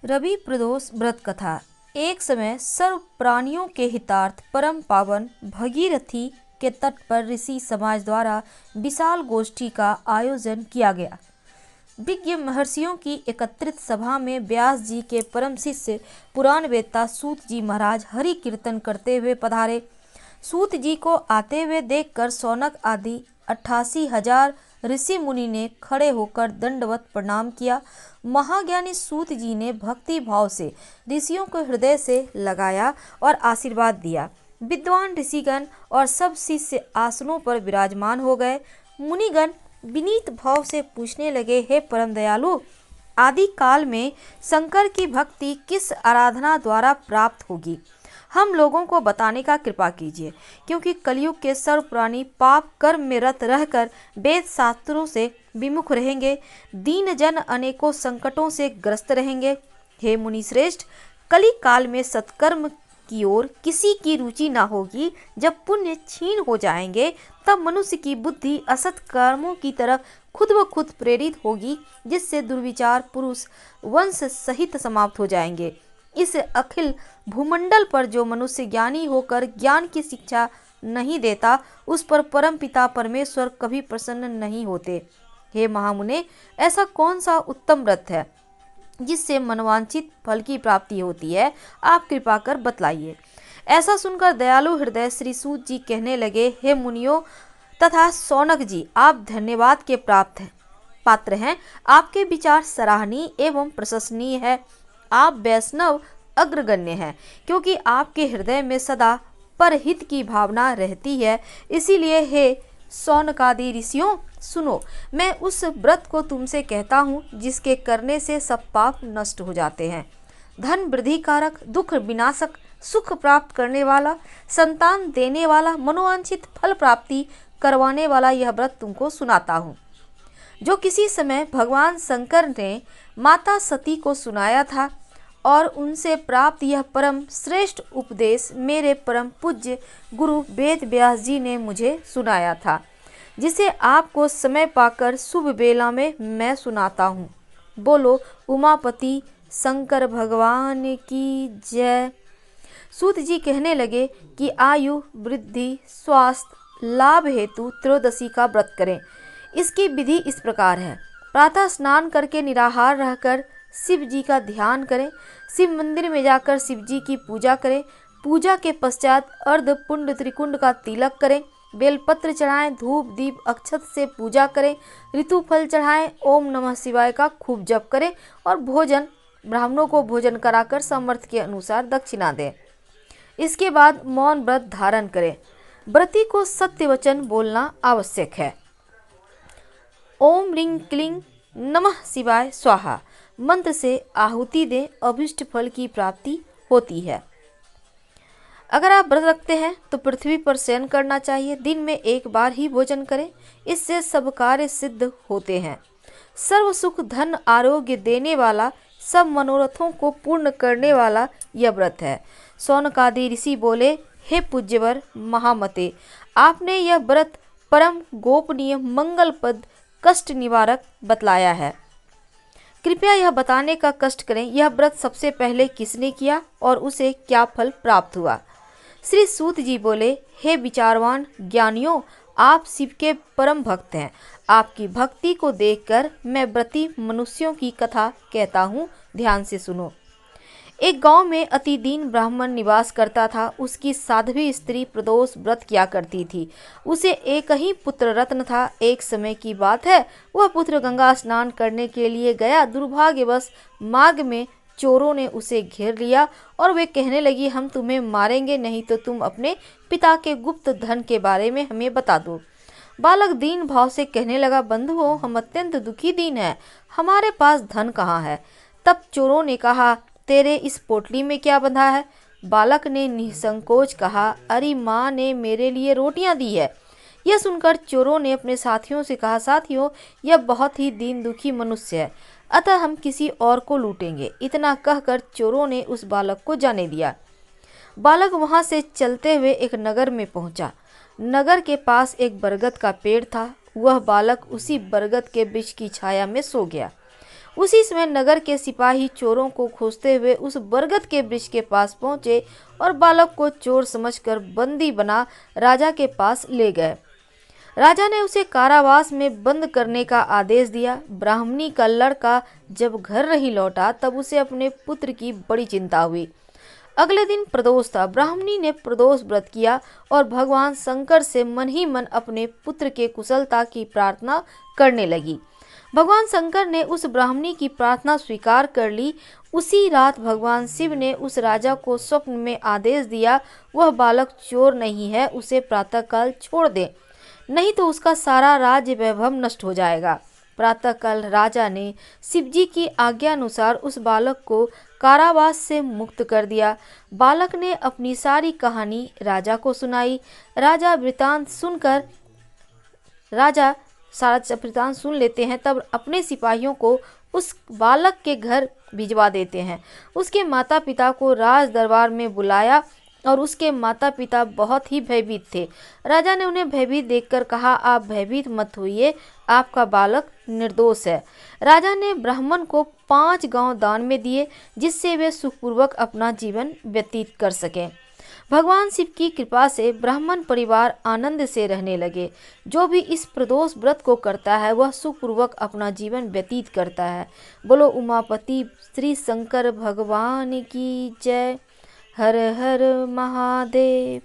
रवि प्रदोष व्रत कथा। एक समय सर्व प्राणियों के हितार्थ परम पावन भगीरथी के तट पर ऋषि समाज द्वारा विशाल गोष्ठी का आयोजन किया गया। विज्ञ महर्षियों की एकत्रित सभा में व्यास जी के परम शिष्य पुराण वेत्ता सूत जी महाराज हरि कीर्तन करते हुए पधारे। सूत जी को आते हुए देखकर शौनक आदि 88,000 ऋषि मुनि ने खड़े होकर दंडवत प्रणाम किया। महाज्ञानी सूत जी ने भक्ति भाव से ऋषियों को हृदय से लगाया और आशीर्वाद दिया। विद्वान ऋषिगण और सब शिष्य आसनों पर विराजमान हो गए। मुनिगण विनीत भाव से पूछने लगे, हे परम दयालु, आदि काल में शंकर की भक्ति किस आराधना द्वारा प्राप्त होगी? हम लोगों को बताने का कृपा कीजिए, क्योंकि कलयुग के सर्व प्राणी पाप कर्म में रत रहकर वेद शास्त्रों से विमुख रहेंगे। दीन जन अनेकों संकटों से ग्रस्त रहेंगे। हे मुनि श्रेष्ठ, कली काल में सत्कर्म की ओर किसी की रुचि न होगी। जब पुण्य क्षीण हो जाएंगे तब मनुष्य की बुद्धि असत कर्मों की तरफ खुद ब खुद प्रेरित होगी, जिससे दुर्विचार पुरुष वंश सहित समाप्त हो जाएंगे। इस अखिल भूमंडल पर जो मनुष्य ज्ञानी होकर ज्ञान की शिक्षा नहीं देता, उस पर परम पिता परमेश्वर कभी प्रसन्न नहीं होते। हे महामुने, ऐसा कौन सा उत्तम व्रत है जिससे मनवांछित फल की प्राप्ति होती है? आप कृपा कर बतलाइए। ऐसा सुनकर दयालु हृदय श्री सूत जी कहने लगे, हे मुनियों तथा शौनक जी, आप धन्यवाद के पात्र हैं। आपके विचार सराहनीय एवं प्रशंसनीय है। आप वैष्णव अग्रगण्य हैं, क्योंकि आपके हृदय में सदा परहित की भावना रहती है। इसीलिए हे शौनकादि ऋषियों, सुनो, मैं उस व्रत को तुमसे कहता हूँ जिसके करने से सब पाप नष्ट हो जाते हैं। धन वृद्धि कारक, दुख विनाशक, सुख प्राप्त करने वाला, संतान देने वाला, मनोवांछित फल प्राप्ति करवाने वाला यह व्रत तुमको सुनाता हूँ, जो किसी समय भगवान शंकर ने माता सती को सुनाया था। और उनसे प्राप्त यह परम श्रेष्ठ उपदेश मेरे परम पूज्य गुरु वेद व्यास जी ने मुझे सुनाया था, जिसे आपको समय पाकर शुभ बेला में मैं सुनाता हूँ। बोलो उमापति शंकर भगवान की जय। सूत जी कहने लगे कि आयु वृद्धि स्वास्थ्य लाभ हेतु त्रयोदशी का व्रत करें। इसकी विधि इस प्रकार है। प्रातः स्नान करके निराहार रहकर शिव जी का ध्यान करें। शिव मंदिर में जाकर शिव जी की पूजा करें। पूजा के पश्चात अर्ध पुंड त्रिकुंड का तिलक करें। बेलपत्र चढ़ाएं, धूप दीप अक्षत से पूजा करें, ऋतु फल चढ़ाएं, ओम नमः शिवाय का खूब जप करें और ब्राह्मणों को भोजन कराकर सामर्थ्य के अनुसार दक्षिणा दें। इसके बाद मौन व्रत धारण करें। व्रती को सत्य वचन बोलना आवश्यक है। ओम रिंग क्लिंग नमः शिवाय स्वाहा मंत्र से आहुति दें, अभिष्ट फल की प्राप्ति होती है। अगर आप व्रत रखते हैं तो पृथ्वी पर शयन करना चाहिए। दिन में एक बार ही भोजन करें, इससे सब कार्य सिद्ध होते हैं। सर्व सुख धन आरोग्य देने वाला, सब मनोरथों को पूर्ण करने वाला यह व्रत है। शौनकादि ऋषि बोले, हे पूज्यवर महामते, आपने यह व्रत परम गोपनीय मंगलपद कष्ट निवारक बतलाया है। कृपया यह बताने का कष्ट करें, यह व्रत सबसे पहले किसने किया और उसे क्या फल प्राप्त हुआ? श्री सूत जी बोले, हे विचारवान ज्ञानियों, आप शिव के परम भक्त हैं। आपकी भक्ति को देखकर मैं व्रती मनुष्यों की कथा कहता हूँ, ध्यान से सुनो। एक गांव में अति दीन ब्राह्मण निवास करता था। उसकी साध्वी स्त्री प्रदोष व्रत किया करती थी। उसे एक ही पुत्र रत्न था। एक समय की बात है, वह पुत्र गंगा स्नान करने के लिए गया। दुर्भाग्यवश मार्ग में चोरों ने उसे घेर लिया और वे कहने लगी, हम तुम्हें मारेंगे, नहीं तो तुम अपने पिता के गुप्त धन के बारे में हमें बता दो। बालक दीन भाव से कहने लगा, बंधुओं, हम अत्यंत दुखी दीन हैं, हमारे पास धन कहाँ है? तब चोरों ने कहा, तेरे इस पोटली में क्या बंधा है? बालक ने निसंकोच कहा, अरे माँ ने मेरे लिए रोटियां दी है। यह सुनकर चोरों ने अपने साथियों से कहा, साथियों, यह बहुत ही दीन दुखी मनुष्य है, अतः हम किसी और को लूटेंगे। इतना कहकर चोरों ने उस बालक को जाने दिया। बालक वहां से चलते हुए एक नगर में पहुंचा। नगर के पास एक बरगद का पेड़ था। वह बालक उसी बरगद के वृक्ष की छाया में सो गया। उसी समय नगर के सिपाही चोरों को खोजते हुए उस बरगद के वृक्ष के पास पहुंचे और बालक को चोर समझकर बंदी बना राजा के पास ले गए। राजा ने उसे कारावास में बंद करने का आदेश दिया। ब्राह्मणी का लड़का जब घर नहीं लौटा तब उसे अपने पुत्र की बड़ी चिंता हुई। अगले दिन प्रदोष था। ब्राह्मणी ने प्रदोष व्रत किया और भगवान शंकर से मन ही मन अपने पुत्र के कुशलता की प्रार्थना करने लगी। भगवान शंकर ने उस ब्राह्मणी की प्रार्थना स्वीकार कर ली। उसी रात भगवान शिव ने उस राजा को स्वप्न में आदेश दिया, वह बालक चोर नहीं है, उसे प्रातःकाल छोड़ दे, नहीं तो उसका सारा राज्य वैभव नष्ट हो जाएगा। प्रातःकाल राजा ने शिवजी की आज्ञा अनुसार उस बालक को कारावास से मुक्त कर दिया। बालक ने अपनी सारी कहानी राजा को सुनाई। राजा सारा वृतांत सुन लेते हैं, तब अपने सिपाहियों को उस बालक के घर भिजवा देते हैं। उसके माता पिता को राज दरबार में बुलाया और उसके माता पिता बहुत ही भयभीत थे। राजा ने उन्हें भयभीत देखकर कहा, आप भयभीत मत होइए, आपका बालक निर्दोष है। राजा ने ब्राह्मण को 5 गांव दान में दिए, जिससे वे सुखपूर्वक अपना जीवन व्यतीत कर सकें। भगवान शिव की कृपा से ब्राह्मण परिवार आनंद से रहने लगे। जो भी इस प्रदोष व्रत को करता है वह सुखपूर्वक अपना जीवन व्यतीत करता है। बोलो उमापति श्री शंकर भगवान की जय। हर हर महादेव।